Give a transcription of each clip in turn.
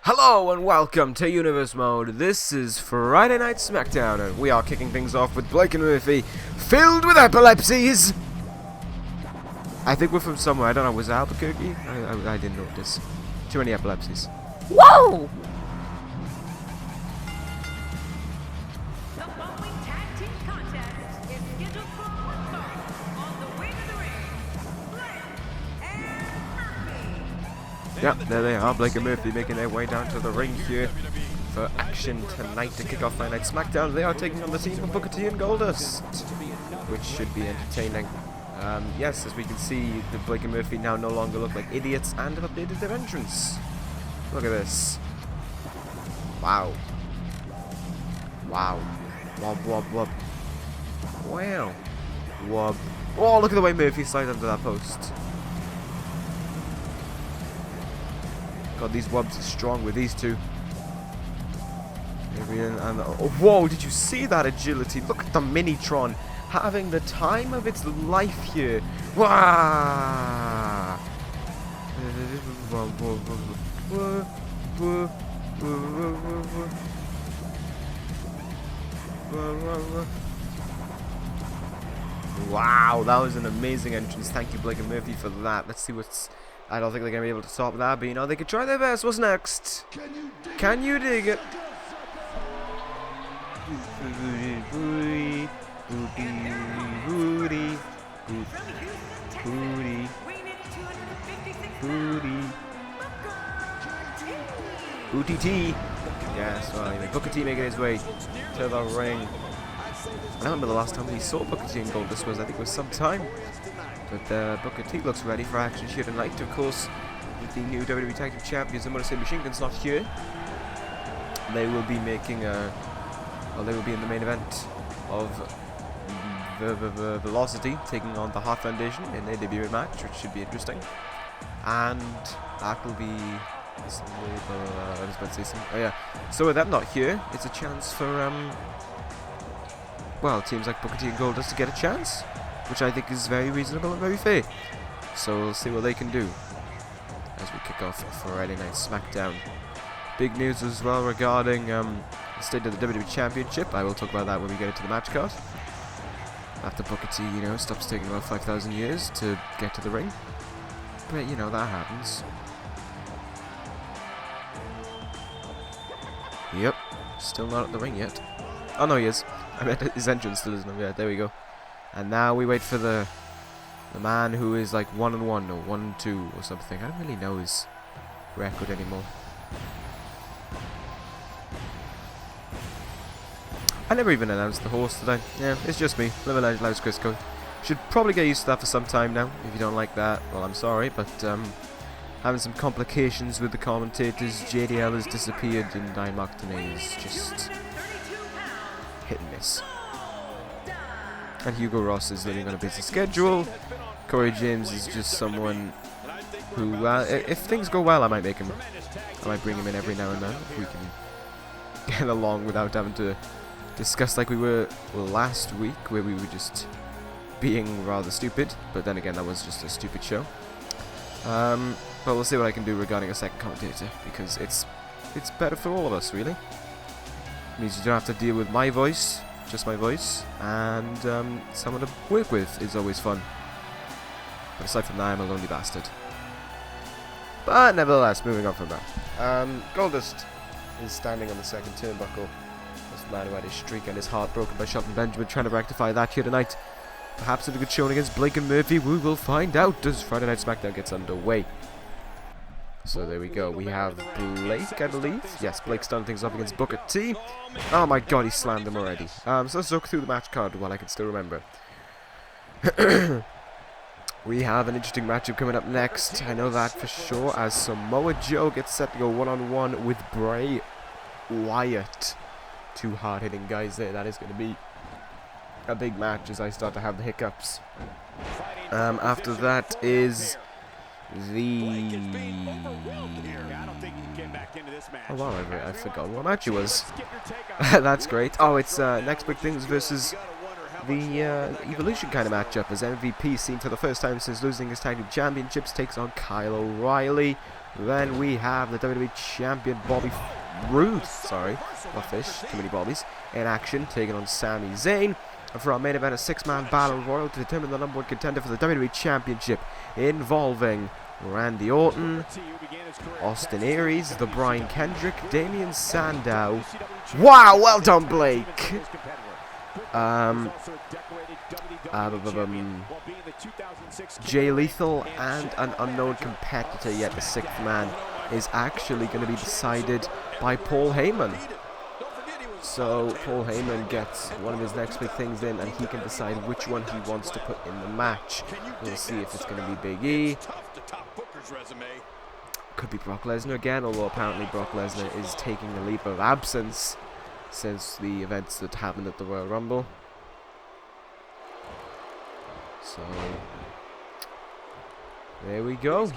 Hello and welcome to Universe Mode. This is Friday Night Smackdown and we are kicking things off with Blake and Murphy filled with epilepsies. I think we're from somewhere. I don't know. Was it Albuquerque? I didn't notice. Too many epilepsies. Whoa! The following tag team contest is scheduled for one fall on the way to the ring. Blake and Murphy. Yep, there they are. Blake and Murphy making their way down to the ring here for action tonight to kick off Friday Night Smackdown. They are taking on the team of Booker T and Goldust, which should be entertaining. Yes, as we can see, the Blake and Murphy now no longer look like idiots and have updated their entrance. Look at this. Wow. Wow. Wob, wob, wob. Wow. Wob. Oh, look at the way Murphy slides under that post. God, these wobs are strong with these two. And, oh, whoa, did you see that agility? Look at the Minitron having the time of its life here. Wow. Wow, that was an amazing entrance. Thank you, Blake and Murphy, for that. Let's see what's... I don't think they're going to be able to top that, but you know, they could try their best. What's next? Can you dig it? Booty, booty, booty, booty, Booty T. Yes, well, anyway, Booker T making his way to the ring. I remember the last time we saw Booker T and Goldust was, I think it was some time. But Booker T looks ready for action here tonight. Of course, with the new WWE Tag Team Champions, I'm going to say Machine Gun's not here. They will be making a... Well, they will be in the main event of Velocity taking on the Heart Foundation in a debut match, which should be interesting. And that will be... I was about to say something. Oh yeah. So with them not here, it's a chance for well, teams like Booker T and Goldust to get a chance, which I think is very reasonable and very fair. So we'll see what they can do as we kick off Friday Night Smackdown. Big news as well regarding the state of the WWE Championship. I will talk about that when we get into the match card. After Booker T, you know, stops taking about 5,000 years to get to the ring. But, you know, that happens. Yep, still not at the ring yet. Oh no, he is. I meant his entrance still isn't yet. There we go. And now we wait for the man who is like 1-1 or 1-2 or something. I don't really know his record anymore. I never even announced the horse today. Yeah, it's just me. Live a Legend, Lives Crisco. Should probably get used to that for some time now. If you don't like that, well, I'm sorry, but having some complications with the commentators. JDL has disappeared and Diane Martinez is just hit and miss. And Hugo Ross is living on a busy schedule. Corey James is just someone who, if things go well, I might make him. I might bring him in every now and then if we can get along without having to discuss like we were last week, where we were just being rather stupid. But then again, that was just a stupid show. But we'll see what I can do regarding a second commentator, because it's better for all of us, really. It means you don't have to deal with my voice, just my voice, and someone to work with is always fun. But aside from that, I'm a lonely bastard. But nevertheless, moving on from that. Goldust is standing on the second turnbuckle. This man who had his streak and his heart broken by Shelton Benjamin, trying to rectify that here tonight. Perhaps with a good showing against Blake and Murphy, we will find out as Friday Night Smackdown gets underway. So there we go. We have Blake, I believe. Yes, Blake starting things off against Booker T. Oh my god, he slammed him already. So let's look through the match card while I can still remember. We have an interesting matchup coming up next. I know that for sure, as Samoa Joe gets set to go one-on-one with Bray Wyatt. Two hard-hitting guys there. That is going to be a big match as I start to have the hiccups. After that is the... Oh wow, I forgot what match it was. That's great. Oh, it's Next Big Things versus the Evolution kind of matchup, as MVP, seen for the first time since losing his tag team championships, takes on Kyle O'Reilly. Then we have the WWE Champion Roode, sorry, not Fish, too many Bobbies, in action, taking on Sami Zayn. And for our main event, a 6-man battle royal to determine the #1 contender for the WWE Championship, involving Randy Orton, Austin Aries, the Brian Kendrick, Damien, Sandow. Wow, well done, Blake. Jay Lethal and an unknown competitor, yet the 6th man is actually going to be decided by Paul Heyman. So Paul Heyman gets one of his next big things in, and he can decide which one he wants to put in the match. We'll see if it's going to be Big E. Could be Brock Lesnar again, although apparently Brock Lesnar is taking a leave of absence since the events that happened at the Royal Rumble. So there we go.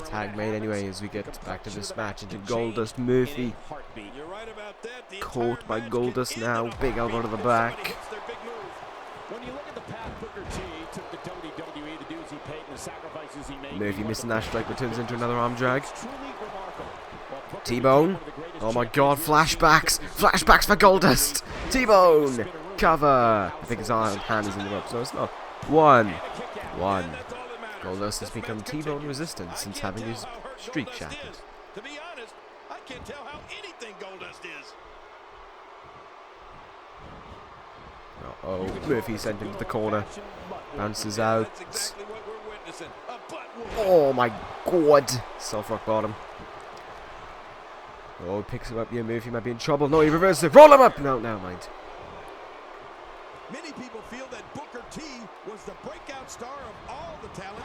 Tag made anyway as we get back to this match into Goldust. Murphy caught by Goldust now. Big elbow to the back. Murphy missing that strike, but turns into another arm drag. T-Bone. Oh my god, flashbacks. Flashbacks for Goldust. T-Bone. Cover. I think his hand is in the ropes. No, it's not. One. Goldust has become T-Bone resistant since having his streak shattered. To be honest, I can't tell how anything Goldust is. Uh-oh, Murphy sent him to the corner. Bounces out. Oh my god. Self rock bottom. Oh, picks him up. Yeah, Murphy might be in trouble. No, he reverses it. Roll him up. No, never mind. Many people feel that Booker T was the breakout star of all the talent.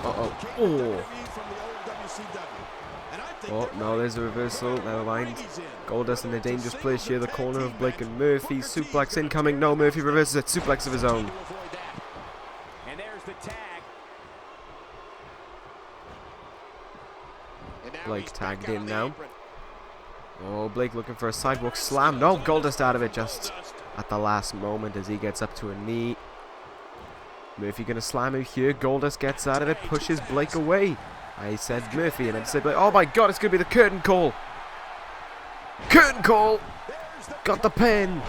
Oh, no, there's a reversal. Never mind. Goldust in a dangerous place here. The corner of Blake and Murphy. Suplex incoming. No, Murphy reverses it. Suplex of his own. And there's the tag. Blake tagged in now. Oh, Blake looking for a sidewalk slam. No, Goldust out of it just at the last moment as he gets up to a knee. Murphy gonna slam him here. Goldust gets out of it, pushes Blake away. I said Murphy and I said Blake. Oh my god, it's gonna be the curtain call. Curtain call. Got the pin.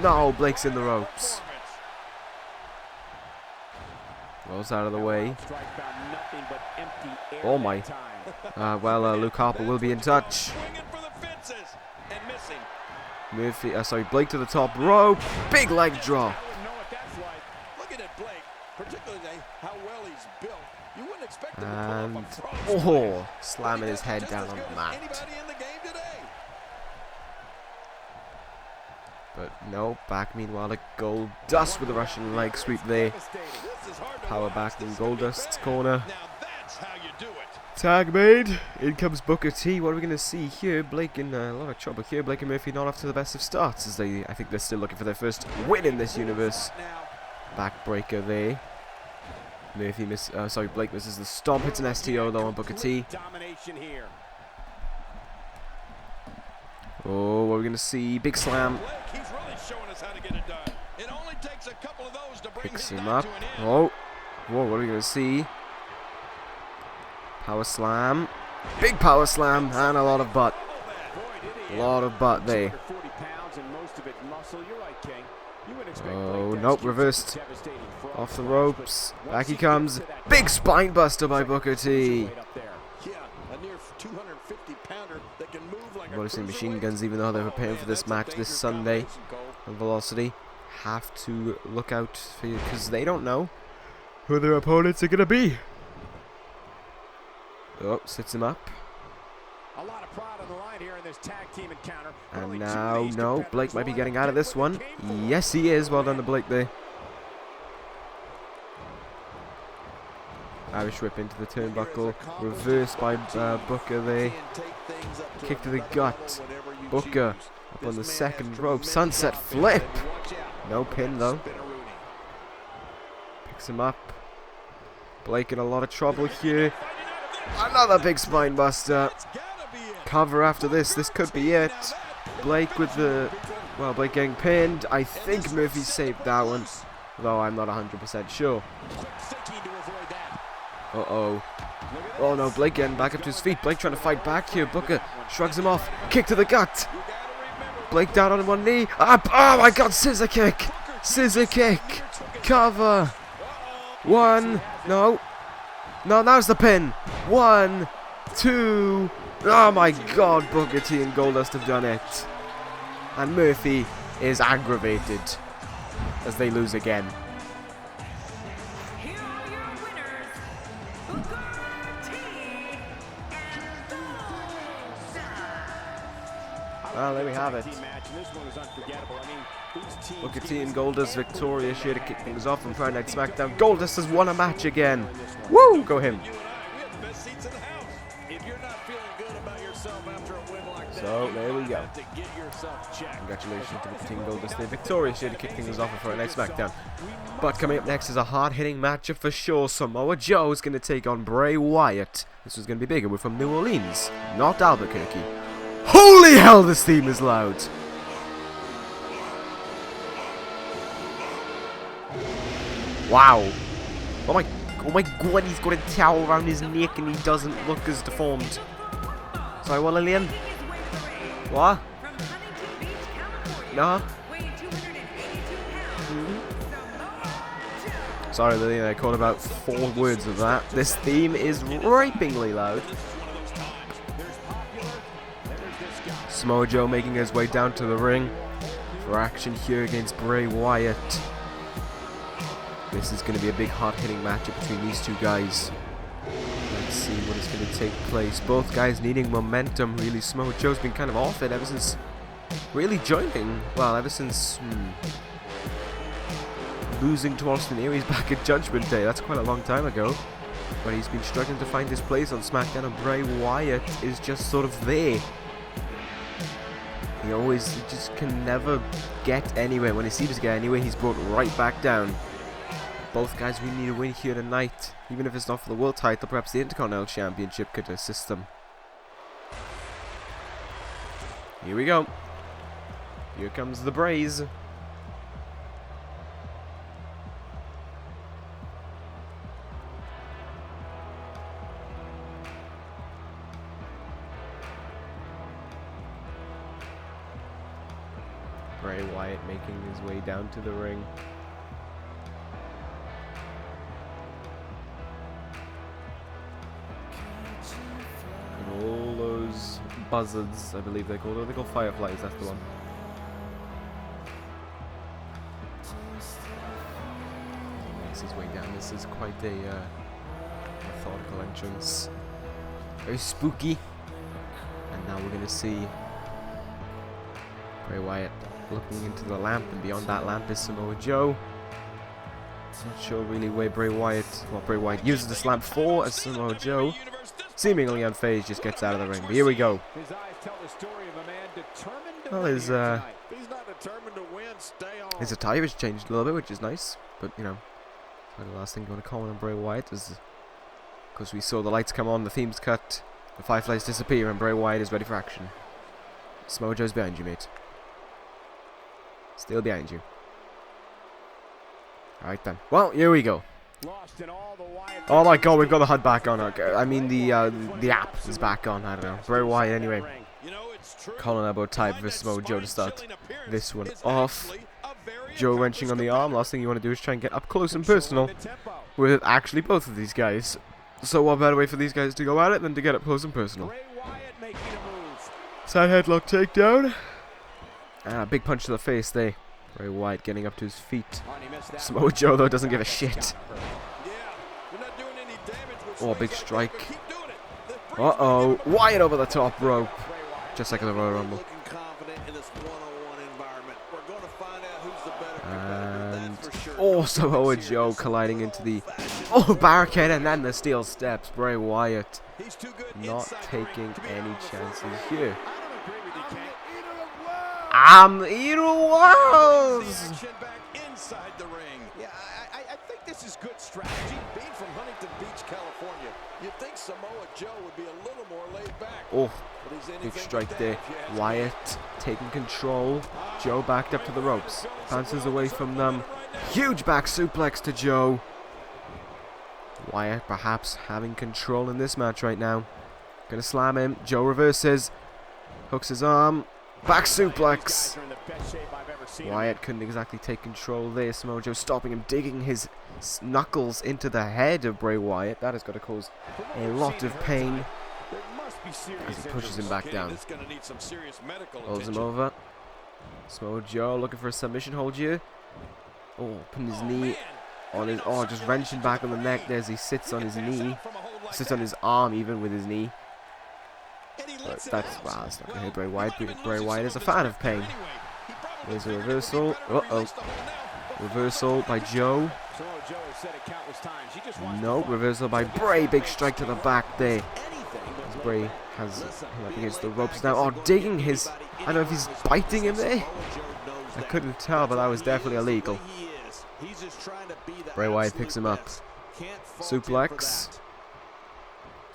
No, Blake's in the ropes. Rolls out of the way. Oh my. Luke Harper will be in touch. Murphy, sorry, Blake to the top rope. Big leg drop. And slamming his head down on the mat. But no, back meanwhile to Goldust with a Russian leg sweep there. Power back in Goldust's corner. Tag made. In comes Booker T. What are we going to see here? Blake in a lot of trouble here. Blake and Murphy not off to the best of starts, as I think they're still looking for their first win in this universe. Backbreaker there. Blake misses the stomp. Hits an STO though on Booker T. Oh, what are we going to see? Big slam. Picks him up. Oh, whoa, what are we going to see? Power slam. Big power slam and a lot of butt. A lot of butt there. Oh, nope, reversed. Off the ropes. Back he comes. Big spine buster by Booker T. Noticing machine guns, even though they're preparing for this match this Sunday on Velocity, have to look out for you because they don't know who their opponents are going to be. Oh, sits him up. A lot of pride on the line here in this tag team encounter. And now, no, Blake might be getting out of this one. Yes, he is. Well done to Blake there. Irish whip into the turnbuckle. Reversed by Booker there. Kick to the gut. Booker up on the second rope. Sunset flip. No pin though. Picks him up. Blake in a lot of trouble here. Another big spine buster. Cover after this. This could be it. Blake with the Well, Blake getting pinned. I think Murphy saved that one, though I'm not 100% sure. Uh-oh. Oh no, Blake getting back up to his feet. Blake trying to fight back here. Booker shrugs him off. Kick to the gut. Blake down on one knee. Up. Oh my god, scissor kick. Scissor kick. Cover. One. No. No, now's the pin. 1, 2. Oh my god, Booker T and Goldust have done it. And Murphy is aggravated as they lose again. Here are your winners, Booker T and Goldust. Well, there we have it. Booker T and Goldust victorious here to kick things off on Friday Night Smackdown. Goldust has won a match again. Woo! Go him. So there we go. Congratulations to Booker T and Goldust. They're victorious here to kick things off on Friday Night Smackdown. But coming up next is a hard-hitting matchup for sure. Samoa Joe is going to take on Bray Wyatt. This is going to be bigger. We're from New Orleans, not Albuquerque. Holy hell, this theme is loud. Wow. Oh my god, he's got a towel around his neck and he doesn't look as deformed. Sorry, what, Lillian? What? No? Sorry, Lillian, I caught about 4 words of that. This theme is rapingly loud. Samoa Joe making his way down to the ring for action here against Bray Wyatt. This is going to be a big hard-hitting matchup between these two guys. Let's see what is going to take place. Both guys needing momentum, really. Samoa Joe's been kind of off it ever since really joining. Well, ever since losing to Austin Aries back at Judgment Day. That's quite a long time ago. But he's been struggling to find his place on SmackDown, and Bray Wyatt is just sort of there. He just can never get anywhere. When he seems to get anywhere, he's brought right back down. Both guys really need a win here tonight. Even if it's not for the world title, perhaps the Intercontinental Championship could assist them. Here we go. Here comes the Brays. Bray Wyatt making his way down to the ring. And all those buzzards, I believe they're called. They're called fireflies, that's the one. Makes his way down. This is quite a methodical entrance. Very spooky. And now we're going to see Bray Wyatt looking into the lamp, and beyond that lamp is Samoa Joe. Not sure really where Bray Wyatt uses this lamp for, as Samoa Joe, seemingly unfazed, just gets out of the ring. But here we go. Well, his attire has changed a little bit, which is nice. But, you know, the last thing you want to comment on Bray Wyatt is, because we saw the lights come on, the theme's cut, the fireflies disappear, and Bray Wyatt is ready for action. Samoa Joe's behind you, mate. Still behind you. Alright then. Well, here we go. Oh my god, we've got the HUD back on. Okay. I mean, the app is back on. I don't know. Bray Wyatt anyway. Collar elbow type for Samoa Joe to start this one off. Joe wrenching on the arm. Last thing you want to do is try and get up close and personal with actually both of these guys. So what better way for these guys to go at it than to get up close and personal. Side headlock takedown. Big punch to the face there. Bray Wyatt getting up to his feet. Samoa Joe, though, doesn't give a shit. Oh, big strike. Uh-oh. Wyatt over the top rope. Just like in the Royal Rumble. And also Samoa Joe colliding into the barricade, and then the steel steps. Bray Wyatt not taking any chances here. I'm the Eater Worlds! Yeah, I think this is good strategy. Being from Huntington Beach, California, you'd think Samoa Joe would be a little more laid back. Oh, Big strike there. Wyatt taking control. Joe backed up to the ropes. Bounces away from them. Huge back suplex to Joe. Wyatt perhaps having control in this match right now. Gonna slam him. Joe reverses. Hooks his arm. Back suplex. Wyatt couldn't exactly take control there. Samoa Joe stopping him, digging his knuckles into the head of Bray Wyatt. That is going to cause a lot of pain as he pushes him back down. Holds him over. Samoa Joe looking for a submission hold here. Oh, putting his knee on his... Oh, just wrenching back on the neck there as he sits on his knee. Sits on his arm even with his knee. But that's... Wow, that's not going to hit Bray Wyatt. Bray Wyatt is a fan of pain. There's a reversal. Uh-oh. Reversal by Joe. No, reversal by Bray. Big strike to the back there. As Bray has him up against the ropes now. Oh, digging his... I don't know if he's biting him there. I couldn't tell, but that was definitely illegal. Bray Wyatt picks him up. Suplex.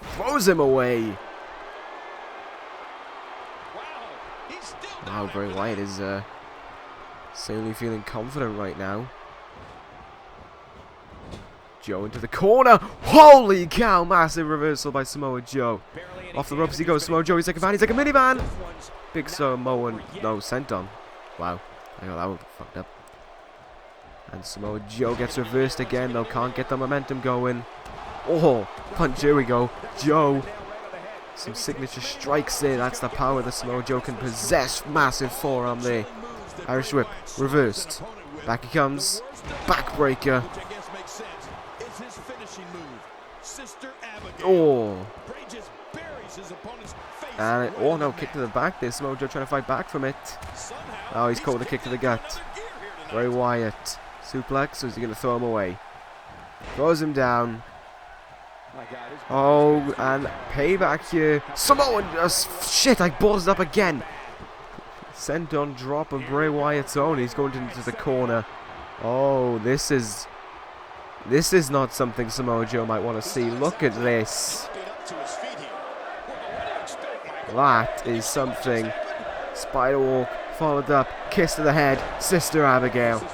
Throws him away. Wow, Bray Wyatt is certainly feeling confident right now. Joe into the corner. Holy cow, massive reversal by Samoa Joe. Off the ropes he goes. Samoa Joe, he's like a van, he's like a minivan. Big Samoan, no, senton. Wow, I know that one fucked up. And Samoa Joe gets reversed again, though, can't get the momentum going. Oh, punch, here we go. Joe. Some signature strikes there. That's the power that Samoa Joe can possess. Massive forearm there. Irish whip. Reversed. Back he comes. Backbreaker. Oh. And oh no, kick to the back there. Samoa Joe trying to fight back from it. Oh, he's caught with a kick to the gut. Bray Wyatt. Suplex, or is he going to throw him away? Throws him down. Oh, and payback here. Samoan, shit, I buzzed up again. Sent on drop of Bray Wyatt's own. He's going into the corner. Oh, this is not something Samoa Joe might want to see. Look at this. That is something. Spider walk, followed up, kiss to the head. Sister Abigail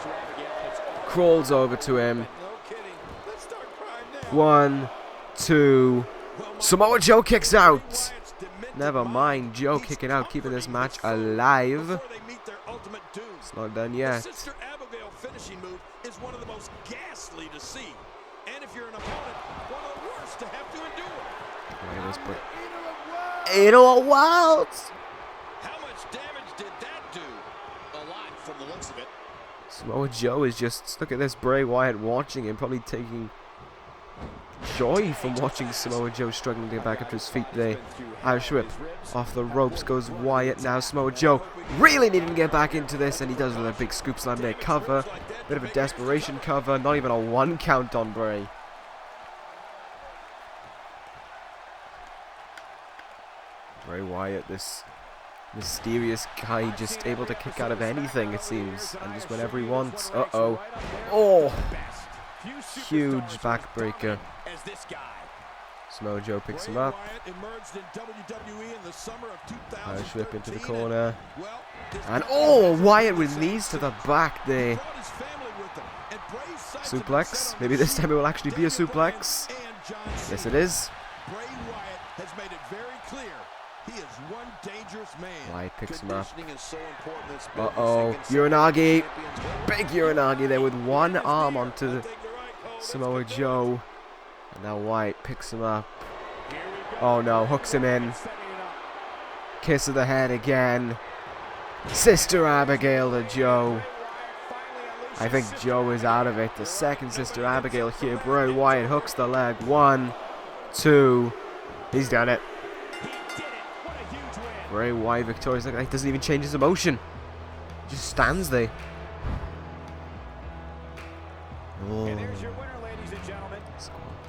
crawls over to him. 1, 2. Samoa Joe kicks out. Never mind, Joe kicking out, keeping this match alive. It's not done yet. Sister Abigail finishing move is one of the most ghastly to see. And if you're an opponent, one of the worst to have to endure. Let's put Edo Wilds. How much damage did that do? A lot from the looks of it. Samoa Joe is just, look at this, Bray Wyatt watching him, probably taking joy from watching Samoa Joe struggling to get back up to his feet there. Irish whip. Off the ropes goes Wyatt now. Samoa Joe really needing to get back into this, and he does with a big scoop slam there. Cover. Bit of a desperation cover. Not even a 1 count on Bray. Bray Wyatt, this mysterious guy, just able to kick out of anything, it seems. And just whenever he wants. Uh-oh. Oh! Huge backbreaker. Samoa Joe picks him up. Irish whip into the corner. And oh, Wyatt with knees to the back there. Suplex. Maybe this time it will actually be a suplex. Yes, it is. Wyatt picks him up. Uh-oh. Uranagi. Big Uranagi there with one arm onto Samoa Joe. And now Wyatt picks him up. Oh no, hooks him in. Kiss of the head again. Sister Abigail to Joe. I think Joe is out of it. The second Sister Abigail here. Bray Wyatt hooks the leg. 1, 2. He's done it. Bray Wyatt victorious. Like, he doesn't even change his emotion. He just stands there. Oh. And there's your winner, ladies and gentlemen.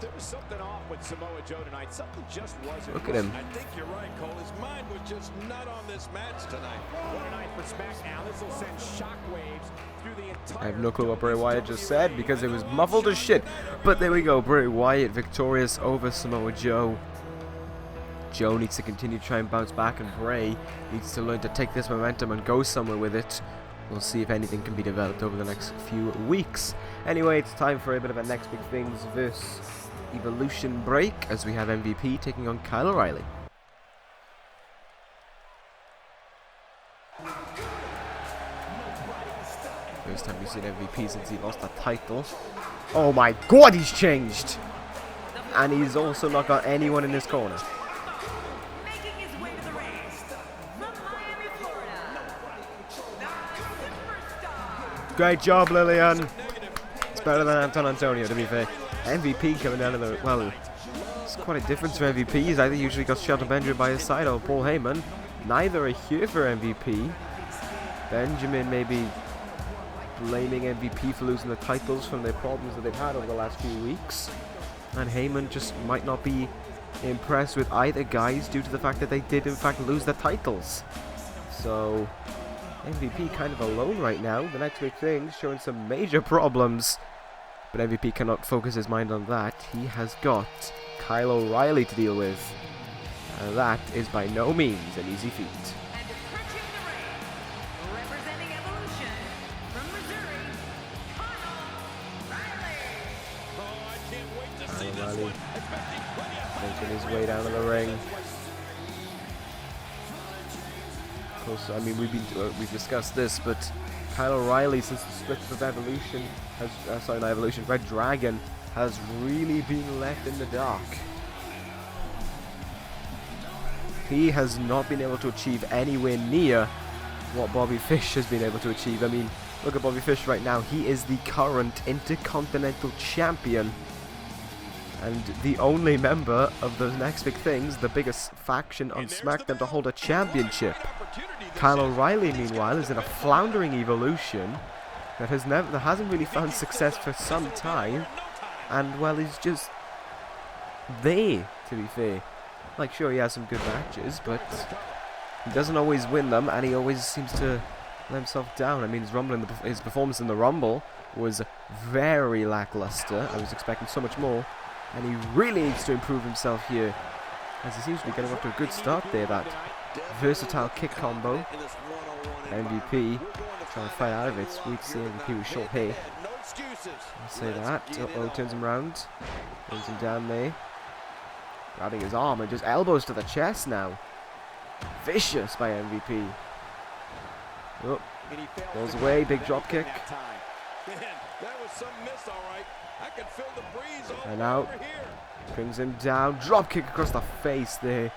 There was something off with Samoa Joe tonight. Something just wasn't. Look at him. I think you're right, Cole. His mind was just not on this match tonight. What a night for Smackdown. This will send shockwaves through the entire... I have no clue what Bray Wyatt just said because it was muffled as shit. But there we go. Bray Wyatt victorious over Samoa Joe. Joe needs to continue to try and bounce back, and Bray needs to learn to take this momentum and go somewhere with it. We'll see if anything can be developed over the next few weeks. Anyway, it's time for a bit of a Next Big Things vs. Evolution break, as we have MVP taking on Kyle O'Reilly. First time we've seen MVP since he lost that title. Oh my god, he's changed! And he's also not got anyone in his corner. Making his way to the ring from Miami, Florida, the superstar. Great job, Lillian! It's better than Anton Antonio, to be fair. MVP coming out of the... well, it's quite a difference for MVP. He's either usually got Shelton Benjamin by his side or Paul Heyman. Neither are here for MVP. Benjamin maybe blaming MVP for losing the titles from their problems that they've had over the last few weeks. And Heyman just might not be impressed with either guys due to the fact that they did in fact lose the titles. So MVP kind of alone right now. The Next Big Thing showing some major problems. But MVP cannot focus his mind on that. He has got Kyle O'Reilly to deal with. And that is by no means an easy feat. And approaching the ring, representing Evolution from Missouri, Kyle O'Reilly. Oh, I can't wait to see Kyle this O'Reilly one. Expecting plenty of making his way down to the ring. Of course, I mean, we've discussed this, but Kyle O'Reilly, since the split of Evolution, has sorry, not Evolution, Red Dragon, has really been left in the dark. He has not been able to achieve anywhere near what Bobby Fish has been able to achieve. I mean, look at Bobby Fish right now. He is the current Intercontinental Champion and the only member of the Next Big Things, the biggest faction on Smackdown to hold a championship. Kyle O'Reilly, meanwhile, is in a floundering Evolution that hasn't really found success for some time, and well, he's just there, to be fair. Like, sure, he has some good matches, but he doesn't always win them, and he always seems to let himself down. I mean, his performance in the Rumble was very lackluster. I was expecting so much more, and he really needs to improve himself here, as he seems to be getting off to a good start there. That versatile kick combo. MVP trying to fight out of it. Sweet to see MVP with short hair. I'll say that. Uh-oh, turns him round. Brings him down there. Grabbing his arm and just elbows to the chest now. Vicious by MVP. Oh, goes away. Big drop kick. Man, that was some miss, all right. I can feel the breeze all And out. over here. Brings him down. Drop kick across the face there.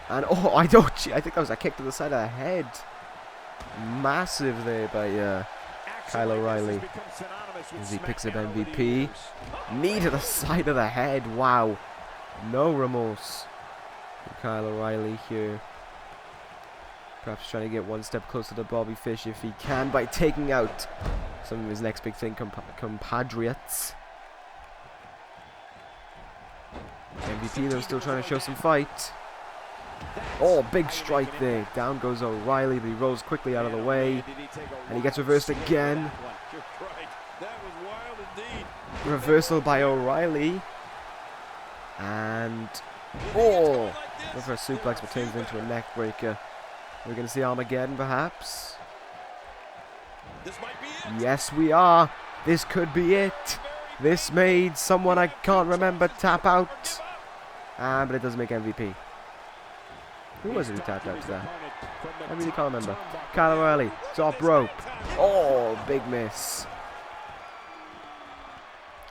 And oh, I think that was a kick to the side of the head. Massive there by Kyle O'Reilly. As he picks up MVP. Knee to the side of the head. Wow. No remorse for Kyle O'Reilly here. Perhaps trying to get one step closer to Bobby Fish if he can by taking out some of his Next Big Thing compatriots. MVP though still trying to show some fight. Oh, big strike there. Down goes O'Reilly, but he rolls quickly out of the way. And he gets reversed again. Reversal by O'Reilly. And oh, go for a suplex, but turns into a neck breaker. We're going to see Armageddon, perhaps. Yes, we are. This could be it. This made someone I can't remember tap out. But it doesn't make MVP. Who was it who tapped out to that? I really can't remember. Kyle O'Reilly, top rope. Oh, big miss.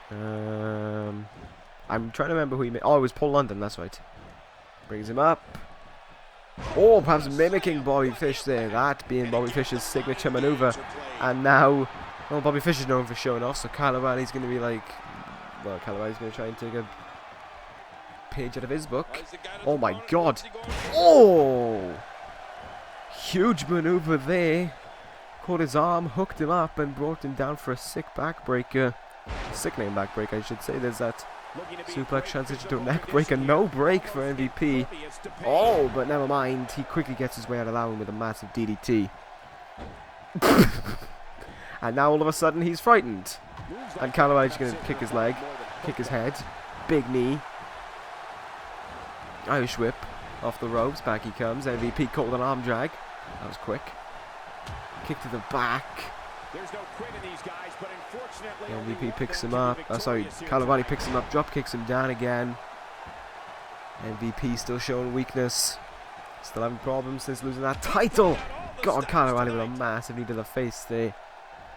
I'm trying to remember who he made. Oh, it was Paul London, that's right. Brings him up. Oh, perhaps mimicking Bobby Fish there. That being Bobby Fish's signature maneuver. And now, well, Bobby Fish is known for showing off, so Kyle O'Reilly's going to be like, well, Kyle O'Reilly's going to try and take a page out of his book. Oh my god. Oh! Huge maneuver there. Caught his arm, hooked him up, and brought him down for a sick backbreaker. Sickening backbreaker, I should say. There's that suplex transition to a neck breaker. No break for MVP. Oh, but never mind. He quickly gets his way out of that one with a massive DDT. And now all of a sudden he's frightened. And Kyle O'Reilly's going to kick his leg, kick his head. Big knee. Irish whip off the ropes. Back he comes. MVP caught with an arm drag. That was quick. Kick to the back. There's no quit in these guys, but unfortunately MVP picks him up. Sorry, Kyle O'Reilly picks him up. Drop kicks him down again. MVP still showing weakness. Still having problems since losing that title. God, Kyle O'Reilly with a massive knee to the face there.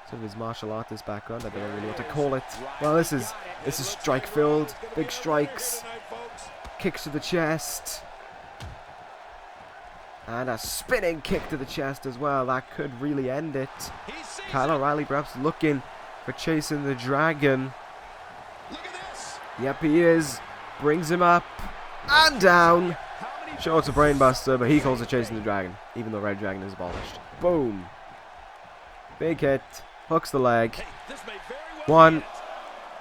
Some of his martial artist background, I don't know really what to call it. Well, this is strike filled. Big strikes. Kicks to the chest. And a spinning kick to the chest as well. That could really end it. Kyle O'Reilly perhaps looking for chasing the dragon. Yep, he is. Brings him up and down. Sure, it's a brainbuster, but he calls it chasing the dragon, even though Red Dragon is abolished. Boom. Big hit. Hooks the leg. 1,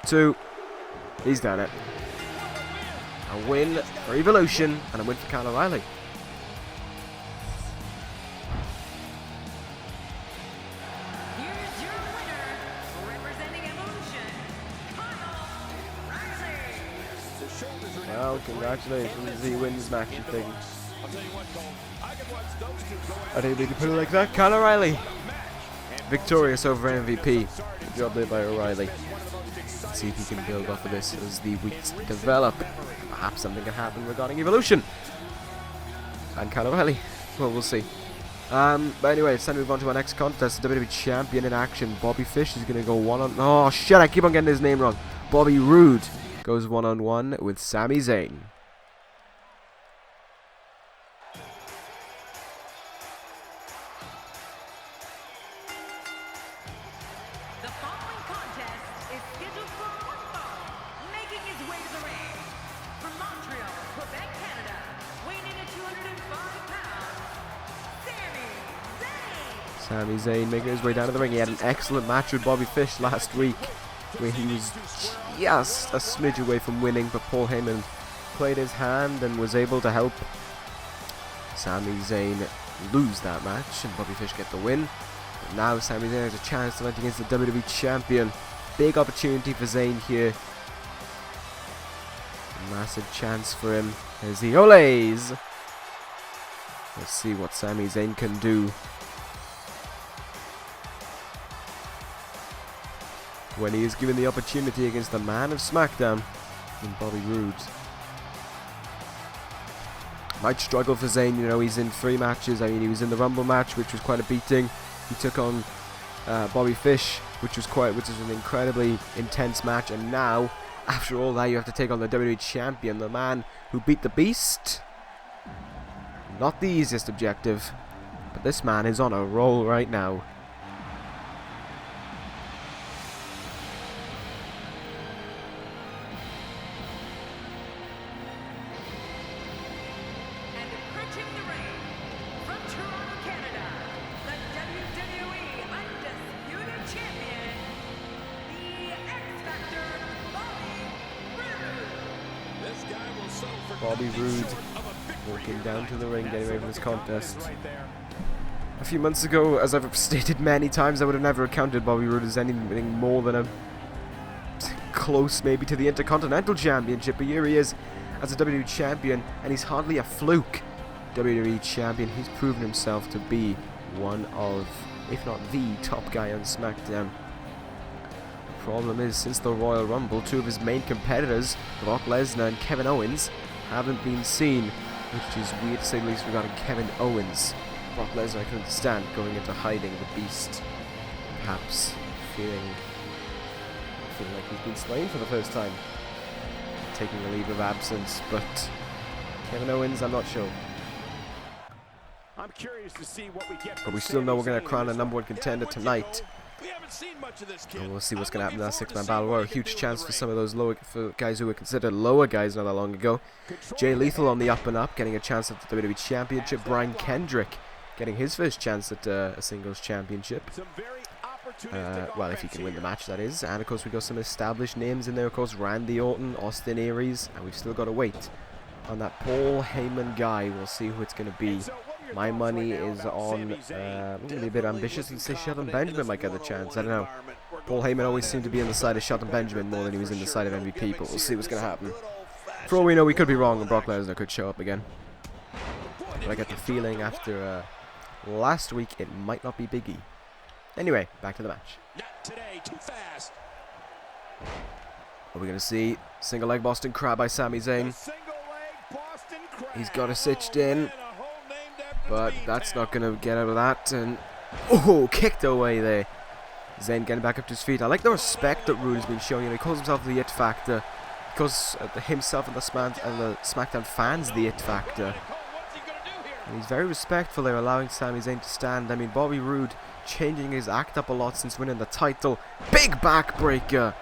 2. He's done it. A win for Evolution and a win for Kyle O'Reilly. Here's your winner, representing Evolution, Kyle O'Reilly. Well, congratulations. He wins match and thing. I didn't mean to put it like that. Kyle O'Reilly. Victorious over MVP. Good job there by O'Reilly. Let's see if he can build off of this as the weeks develop. Perhaps something can happen regarding Evolution. And Kyle O'Reilly. Well, we'll see. But anyway, it's time to move on to our next contest. The WWE Champion in action. Bobby Fish is going to go one-on... Oh, shit, I keep on getting his name wrong. Bobby Roode goes one-on-one with Sami Zayn. The following contest is scheduled for one fall, making his way to the ring. From Montreal, Quebec, Canada, weighing in at 205 pounds, Sami Zayn. Sami Zayn making his way down to the ring. He had an excellent match with Bobby Fish last week, where he was just a smidge away from winning, but Paul Heyman played his hand and was able to help Sami Zayn lose that match, and Bobby Fish get the win. But now Sami Zayn has a chance to fight against the WWE Champion. Big opportunity for Zayn here. A massive chance for him as he olays. Let's see what Sami Zayn can do when he is given the opportunity against the man of Smackdown in Bobby Roode. Might struggle for Zayn, you know, he's in 3 matches. I mean, he was in the Rumble match, which was quite a beating. He took on Bobby Fish, which is an incredibly intense match. And now, after all that, you have to take on the WWE Champion, the man who beat the Beast. Not the easiest objective, but this man is on a roll right now. And approaching the ring, from Toronto, Canada, the WWE Undisputed Champion, the X-Factor, Bobby Roode. Bobby Roode walking down to the ring, getting ready for this contest. A few months ago, as I've stated many times, I would have never counted Bobby Roode as anything more than a close maybe to the Intercontinental Championship, but here he is as a WWE Champion, and he's hardly a fluke. WWE Champion, he's proven himself to be one of, if not the top guy on SmackDown. The problem is, since the Royal Rumble, 2 of his main competitors, Brock Lesnar and Kevin Owens, haven't been seen, which is weird to say the least regarding Kevin Owens. Brock Lesnar, I can understand going into hiding the Beast, perhaps feeling like he's been slain for the first time, taking a leave of absence, but Kevin Owens, I'm not sure. I'm curious to see what we get. But we still know we're going to crown a #1 contender tonight. We haven't seen much of this kid. And we'll see what's going to happen in that 6-man battle royal. A huge chance for some of those for guys who were considered lower guys not that long ago. Jay Lethal on the up and up, getting a chance at the WWE Championship. Brian Kendrick getting his first chance at a singles championship. Well, if he can win the match, that is. And of course, we got some established names in there. Of course, Randy Orton, Austin Aries, and we've still got to wait on that Paul Heyman guy. We'll see who it's going to be. My money is on, I'm going to be a bit ambitious and say Shelton Benjamin might get the chance. I don't know. Paul Heyman always seemed to be on the side of Shelton Benjamin more than he was in the side of MVP, but we'll see what's going to happen. For all we know, we could be wrong and Brock Lesnar could show up again. But I get the feeling after last week it might not be Big E. Anyway, back to the match. Not today, too fast. Are we going to see single leg Boston Crab by Sami Zayn? He's got it stitched in, but that's not going to get out of that. And oh, kicked away there. Zayn getting back up to his feet. I like the respect that Roode has been showing him. He calls himself the It Factor. He calls himself and the Smackdown fans the It Factor. And he's very respectful there, allowing Sami Zayn to stand. I mean, Bobby Roode changing his act up a lot since winning the title. Big backbreaker.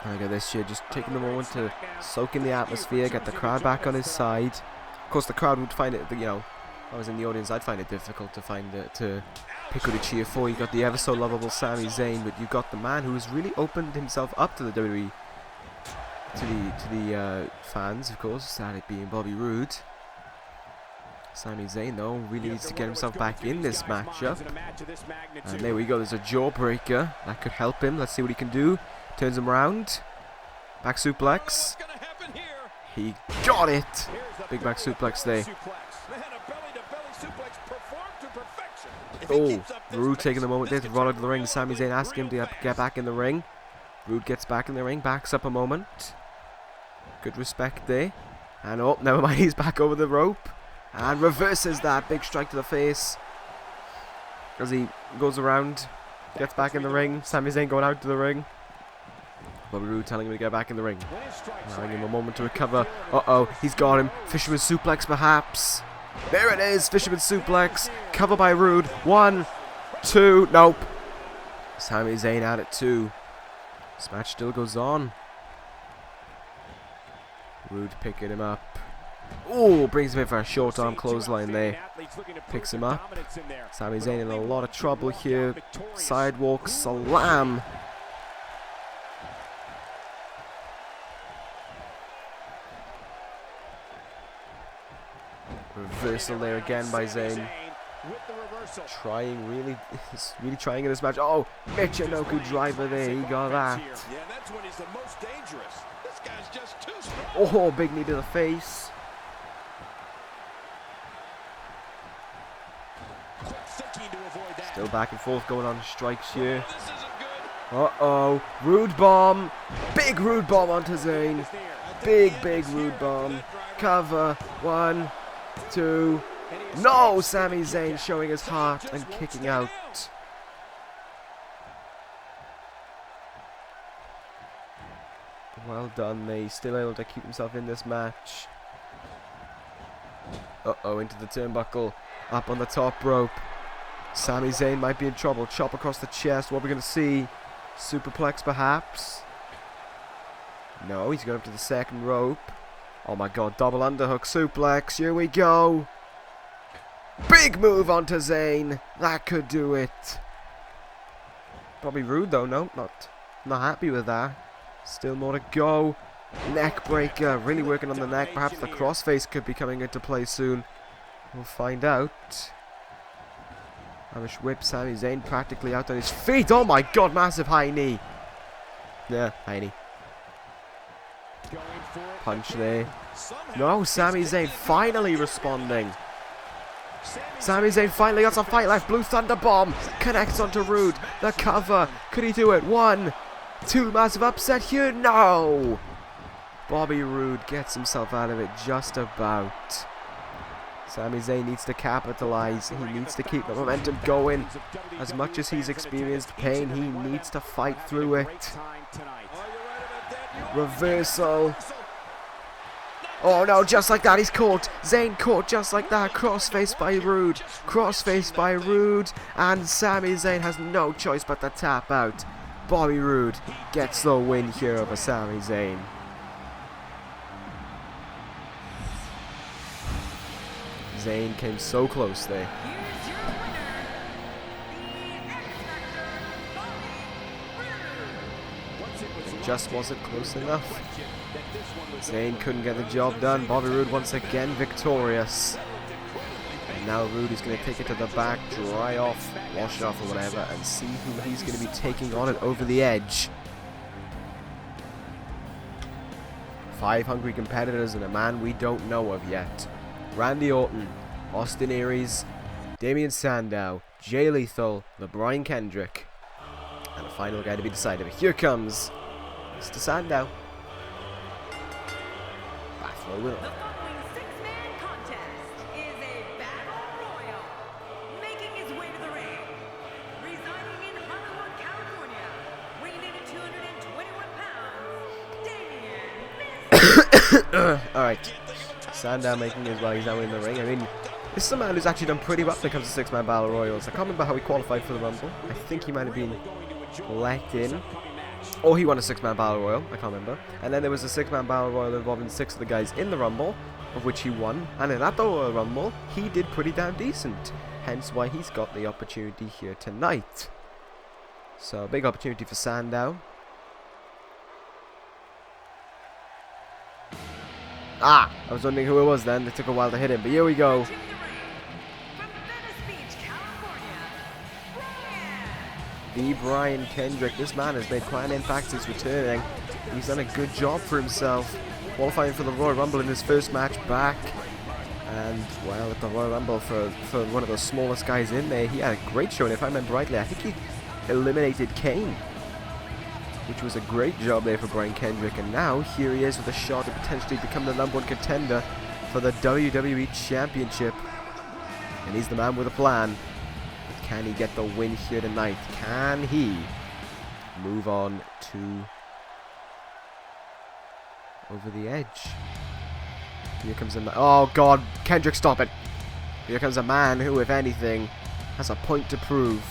Look at this shit, just taking the moment to soak in the atmosphere, get the crowd back on his side. Of course, the crowd would find it, you know, if I was in the audience, I'd find it difficult to pick who to cheer for. You got the ever so lovable Sami Zayn, but you got the man who has really opened himself up to the WWE, to the fans, of course, that it being Bobby Roode. Sami Zayn, though, really needs to get himself back in this matchup. And there we go, there's a jawbreaker. That could help him. Let's see what he can do. Turns him around. Back suplex. He got it. Big back suplex there. Oh, Roode taking the moment there to run out of the ring. Sami Zayn asking him to get back in the ring. Roode gets back in the ring, backs up a moment. Good respect there. And oh, never mind, he's back over the rope. And reverses that. Big strike to the face. As he goes around, gets back in the ring. Sami Zayn going out to the ring. Bobby Roode telling him to get back in the ring. Allowing him a moment to recover. Uh-oh, he's got him. Fisherman suplex perhaps. There it is, Fisherman suplex. Cover by Roode. 1, 2, nope. Sami Zayn out at 2. This match still goes on. Roode picking him up. Oh, brings him in for a short arm clothesline there. Picks him up. Sami Zayn in a lot of trouble here. Sidewalk slam. Reversal there again by Zayn. Trying really trying in this match. Oh, Michinoku driver there. He got that. Yeah, that's when he's the most dangerous. This guy's just too strong. Oh, big knee to the face. Still back and forth going on strikes here. Uh-oh. Roode bomb. Big Roode bomb onto Zayn. Big Roode bomb. Cover. 1, 2. No! Sami Zayn showing his heart and kicking out. Well done, mate. Still able to keep himself in this match. Uh-oh, into the turnbuckle. Up on the top rope. Sami Zayn might be in trouble. Chop across the chest. What are we going to see? Superplex perhaps? No, he's going up to the second rope. Oh my god, double underhook suplex. Here we go. Big move onto Zayn. That could do it. Bobby Roode though, no, not happy with that. Still more to go. Neck breaker, really working on the neck. Perhaps the crossface could be coming into play soon. We'll find out. Irish whip, Sami Zayn practically out on his feet. Oh my god, massive high knee. Yeah, high knee. Punch there. No, Sami Zayn finally responding. Sami Zayn finally got some fight left. Blue Thunder Bomb connects onto Roode. The cover. Could he do it? 1, 2. Massive upset here. No. Bobby Roode gets himself out of it just about. Sami Zayn needs to capitalize. He needs to keep the momentum going. As much as he's experienced pain, he needs to fight through it. Reversal. Oh no, just like that, he's caught. Zayn caught just like that. Crossface by Roode. Crossface by Roode. And Sami Zayn has no choice but to tap out. Bobby Roode gets the win here over Sami Zayn. Zayn came so close there. It just wasn't close enough. Zayn couldn't get the job done. Bobby Roode once again victorious. And now Roode is going to take it to the back, dry off, wash it off or whatever, and see who he's going to be taking on it over the edge. 5 hungry competitors and a man we don't know of yet. Randy Orton, Austin Aries, Damien Sandow, Jay Lethal, LeBron Kendrick, and a final guy to be decided. But here comes Mr. Sandow. Buffalo winner. The following six-man contest is a battle royal. Making his way to the ring, residing in Hollywood, California, weighing in at 221 pounds, Damien. Alright. Sandow making his way. He's now in the ring. I mean, this is a man who's actually done pretty well when it comes to six-man battle royals. I can't remember how he qualified for the Rumble. I think he might have been let in. Or he won a six-man battle royal. I can't remember. And then there was a six-man battle royal involving 6 of the guys in the Rumble, of which he won. And in that Royal Rumble, he did pretty damn decent. Hence why he's got the opportunity here tonight. So, big opportunity for Sandow. Ah! I was wondering who it was then. It took a while to hit him. But here we go. From Venice Beach, California, Wyatt. Brian Kendrick. This man has made quite an impact since returning. He's done a good job for himself, qualifying for the Royal Rumble in his first match back. And, well, at the Royal Rumble, for one of the smallest guys in there, he had a great showing. If I remember rightly, I think he eliminated Kane, which was a great job there for Brian Kendrick. And now, here he is with a shot to potentially become the #1 contender for the WWE Championship. And he's the man with a plan. But can he get the win here tonight? Can he move on to over the edge? Here comes a oh God, Kendrick, stop it! Here comes a man who, if anything, has a point to prove.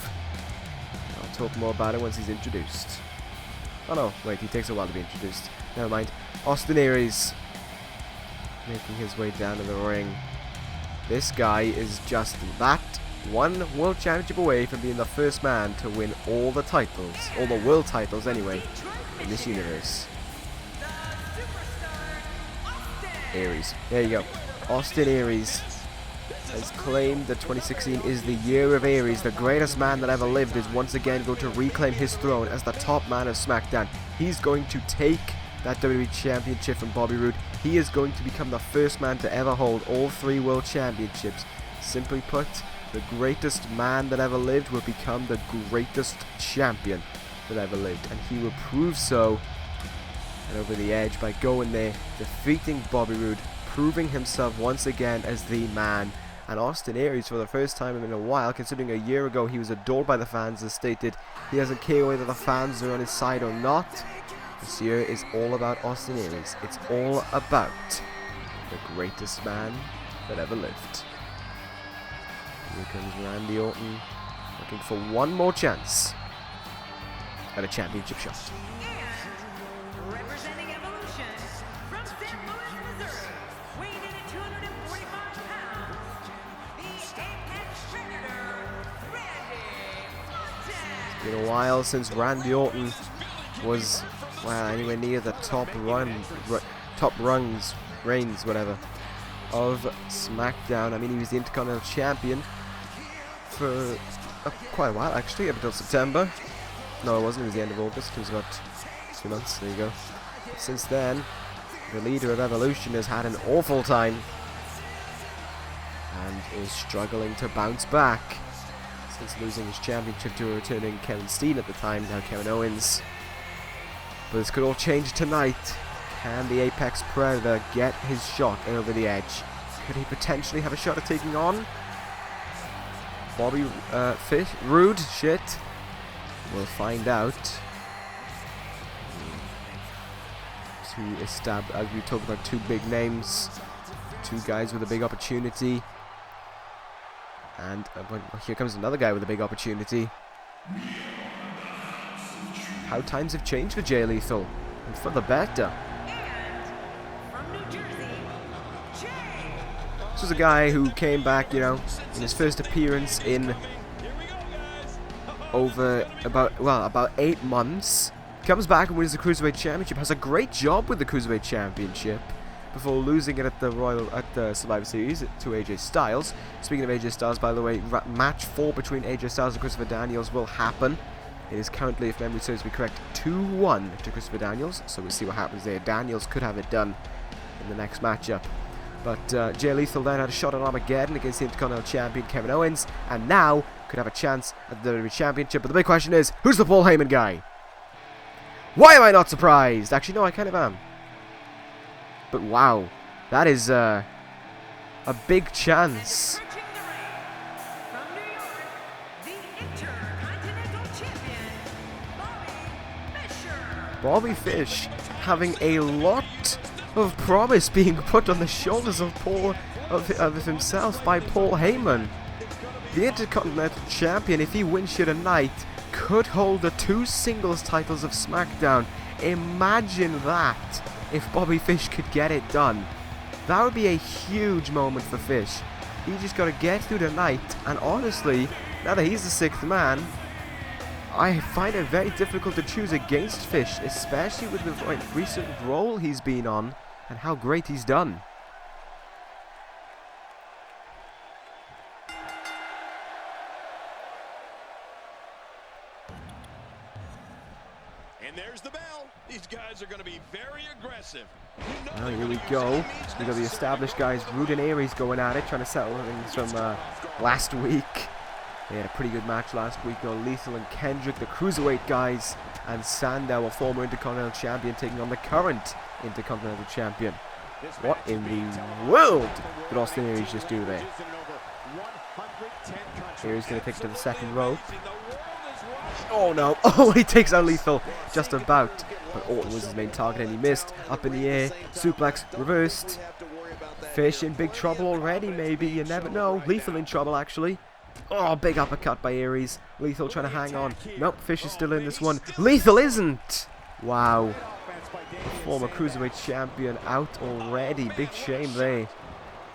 I'll talk more about it once he's introduced. Oh no, wait, he takes a while to be introduced. Never mind. Austin Aries making his way down to the ring. This guy is just that one world championship away from being the first man to win all the titles, all the world titles anyway, in this universe. Aries. There you go. Austin Aries has claimed that 2016 is the year of Aries. The greatest man that ever lived is once again going to reclaim his throne as the top man of Smackdown. He's going to take that WWE Championship from Bobby Roode. He is going to become the first man to ever hold all 3 world championships. Simply put, the greatest man that ever lived will become the greatest champion that ever lived. And he will prove so and over the edge by going there, defeating Bobby Roode, proving himself once again as the man. And Austin Aries, for the first time in a while, considering a year ago he was adored by the fans, as stated, he doesn't care whether the fans are on his side or not. This year is all about Austin Aries. It's all about the greatest man that ever lived. Here comes Randy Orton, looking for one more chance at a championship shot. And representing Evolution from St. Louis, Missouri, weighing in at 245 pounds, the Apex Predator, Randy Orton. It's been a while since Randy Orton was, well, anywhere near the top reigns, whatever, of SmackDown. I mean, he was the Intercontinental Champion for quite a while, actually, up until September. No, it wasn't. It was the end of August. It was about 2 months. There you go. But since then, the leader of Evolution has had an awful time and is struggling to bounce back since losing his championship to a returning Kevin Steen at the time, now Kevin Owens. But this could all change tonight. Can the Apex Predator get his shot over the edge? Could he potentially have a shot at taking on Bobby Roode? Shit. We'll find out. As we talk about 2 big names, 2 guys with a big opportunity, and here comes another guy with a big opportunity. How times have changed for Jay Lethal, and for the better. And from New Jersey, Jay. This was a guy who came back, you know, in his first appearance in about 8 months. Comes back and wins the Cruiserweight Championship. Has a great job with the Cruiserweight Championship before losing it at the Survivor Series to AJ Styles. Speaking of AJ Styles, by the way, match 4 between AJ Styles and Christopher Daniels will happen It is currently, if memory serves me correct, 2-1 to Christopher Daniels. So we'll see what happens there. Daniels could have it done in the next matchup. But Jay Lethal then had a shot at Armageddon against the Intercontinental Champion Kevin Owens. And now could have a chance at the WWE Championship. But the big question is, who's the Paul Heyman guy? Why am I not surprised? Actually, no, I kind of am. But wow, that is a big chance. From New York, the Intercontinental Champion, Bobby Fish having a lot of promise being put on the shoulders of himself by Paul Heyman. The Intercontinental Champion, if he wins here tonight, could hold the 2 singles titles of SmackDown. Imagine that, if Bobby Fish could get it done. That would be a huge moment for Fish. He just got to get through the night, and honestly, now that he's the 6th man, I find it very difficult to choose against Fish, especially with the recent role he's been on and how great he's done. And there's the bell. These guys are going to be very aggressive. Well, here we go. We got the established guys, Roode and Aries, going at it, trying to settle things from last week. They had a pretty good match last week, though. Lethal and Kendrick, the Cruiserweight guys, and Sandow, a former Intercontinental Champion, taking on the current Intercontinental Champion. What in the world did Austin Aries just do there? Aries going to take it to the second rope. Oh no, oh, he takes out Lethal just about. But Orton was his main target and he missed. Up in the air, suplex, reversed. Fish in big trouble already, maybe, you never know. Lethal in trouble, actually. Oh, big uppercut by Aries. Lethal trying to hang on. Nope, Fish is still in this one. Lethal isn't! Wow. Former Cruiserweight Champion out already. Big shame there.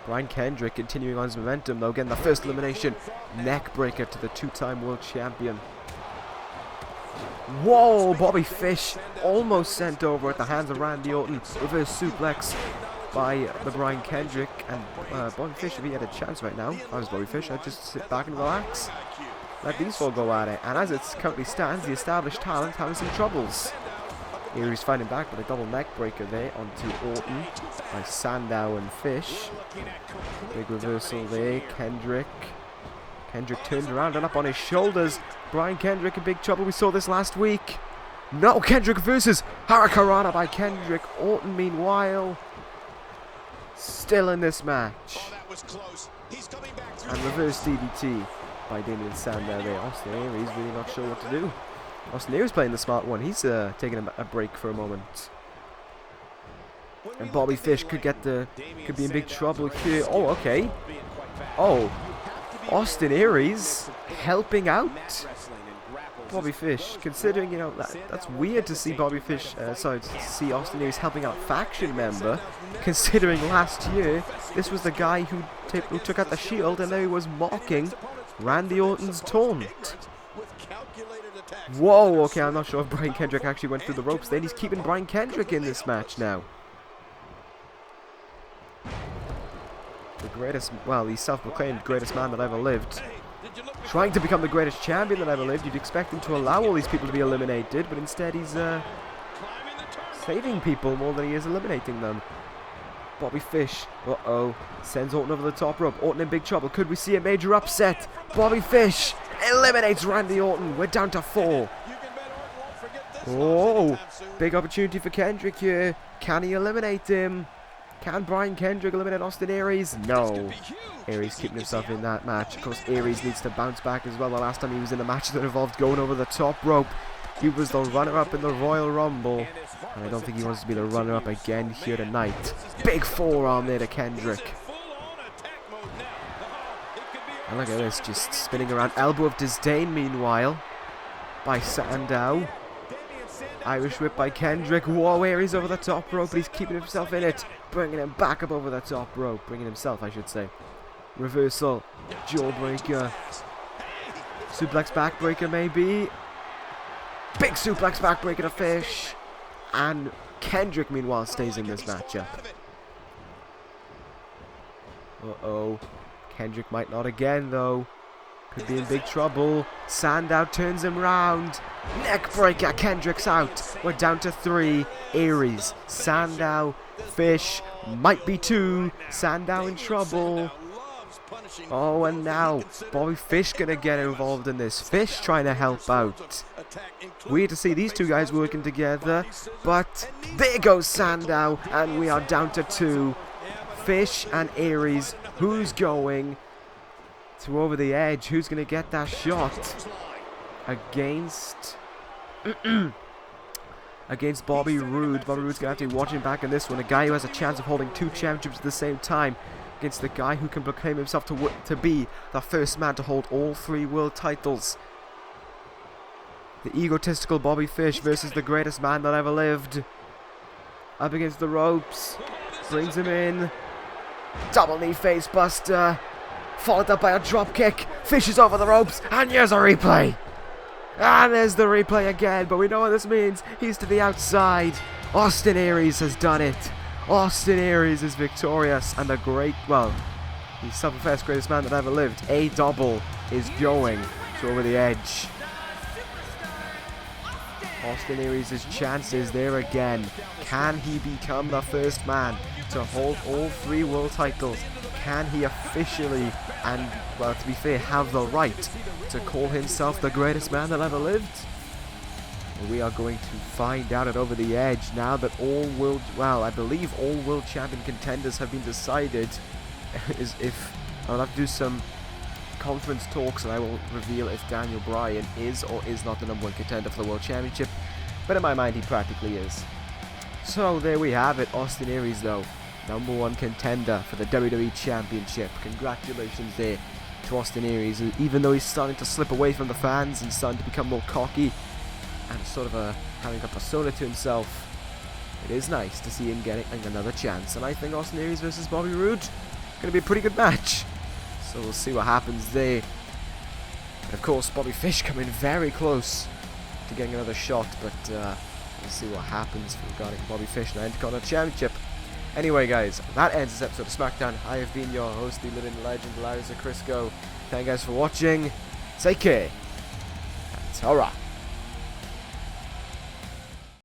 Brian Kendrick continuing on his momentum, though. Getting the first elimination. Neck breaker to the 2-time World Champion. Whoa, Bobby Fish almost sent over at the hands of Randy Orton. Reverse suplex by the Brian Kendrick. And Bobby Fish, if he had a chance right now, if I was Bobby Fish, I'd just sit back and relax. Let these four go at it. And as it currently stands, the established talent having some troubles. Aries fighting back with a double neck breaker there onto Orton by Sandow and Fish. Big reversal there. Kendrick turned around and up on his shoulders. Brian Kendrick in big trouble. We saw this last week. No, Kendrick versus Hurricanrana by Kendrick. Orton, meanwhile, still in this match. And reverse DDT by Damien Sandow there. Austin Aries really not sure what to do. Austin Aries playing the smart one. He's taking a break for a moment. And Bobby Fish could be in big trouble here. Oh, okay. Oh, Austin Aries helping out Bobby Fish. Considering, you know, that's weird to see Bobby Fish. To see Austin Aries helping out a faction member. Considering last year this was the guy who took out the Shield, and now he was mocking Randy Orton's taunt. Whoa, okay, I'm not sure if Brian Kendrick actually went through the ropes then. He's keeping Brian Kendrick in this match now. The greatest, well, the self-proclaimed greatest man that ever lived. Trying to become the greatest champion that ever lived. You'd expect him to allow all these people to be eliminated, but instead he's saving people more than he is eliminating them. Bobby Fish, uh-oh, sends Orton over the top rope. Orton in big trouble. Could we see a major upset? Bobby Fish eliminates Randy Orton. We're down to 4. Oh, big opportunity for Kendrick here. Can he eliminate him? Can Brian Kendrick eliminate Austin Aries? No. Aries keeping himself in that match. Of course, Aries needs to bounce back as well. The last time he was in a match that involved going over the top rope, he was the runner-up in the Royal Rumble. And I don't think he wants to be the runner-up again here tonight. Big forearm there to Kendrick. And look at this, just spinning around. Elbow of disdain, meanwhile, by Sandow. Irish whip by Kendrick. Whoa, Aries over the top rope, but he's keeping himself in it. Bringing him back up over the top rope. Bringing himself, I should say. Reversal. Jawbreaker. Suplex backbreaker, maybe. Big suplex backbreaker to Fish. And Kendrick, meanwhile, stays in this matchup. Uh-oh. Kendrick might not again, though. Could be in big trouble. Sandow turns him round. Neck breaker. Kendrick's out. We're down to 3. Aries, Sandow, Fish. Might be 2. Sandow in trouble. Oh, and now Bobby Fish gonna get involved in this. Fish trying to help out. Weird to see these two guys working together, but there goes Sandow, and we are down to 2. Fish and Aries. Who's going to over the edge? Who's gonna get that shot against against Bobby Roode? Bobby Roode's gonna have to be watching back in this one. A guy who has a chance of holding 2 championships at the same time, against the guy who can proclaim himself to be the first man to hold all 3 world titles. The egotistical Bobby Fish versus the greatest man that ever lived. Up against the ropes. Brings him in. Double knee face buster. Followed up by a drop kick. Fish is over the ropes. And here's a replay. And there's the replay again. But we know what this means. He's to the outside. Austin Aries has done it. Austin Aries is victorious, and the great, well, he's self-professed greatest man that ever lived. A double is going to over the edge. Austin Aries' chance is there again. Can he become the first man to hold all 3 world titles? Can he officially, and, well, to be fair, have the right to call himself the greatest man that ever lived? We are going to find out at Over the Edge now that I believe all world champion contenders have been decided. I'll have to do some conference talks and I will reveal if Daniel Bryan is or is not the #1 contender for the world championship. But in my mind, he practically is. So there we have it. Austin Aries, though, #1 contender for the WWE Championship. Congratulations there to Austin Aries, even though he's starting to slip away from the fans and starting to become more cocky and sort of having a persona to himself. It is nice to see him getting another chance, and I think Austin Aries versus Bobby Roode going to be a pretty good match. So we'll see what happens there. And of course, Bobby Fish coming very close to getting another shot, but we'll see what happens regarding Bobby Fish and the Intercontinental Championship. Anyway, guys, that ends this episode of Smackdown. I have been your host, the living legend, Larry Crisco. Thank you guys for watching. Take care. And ta-ra.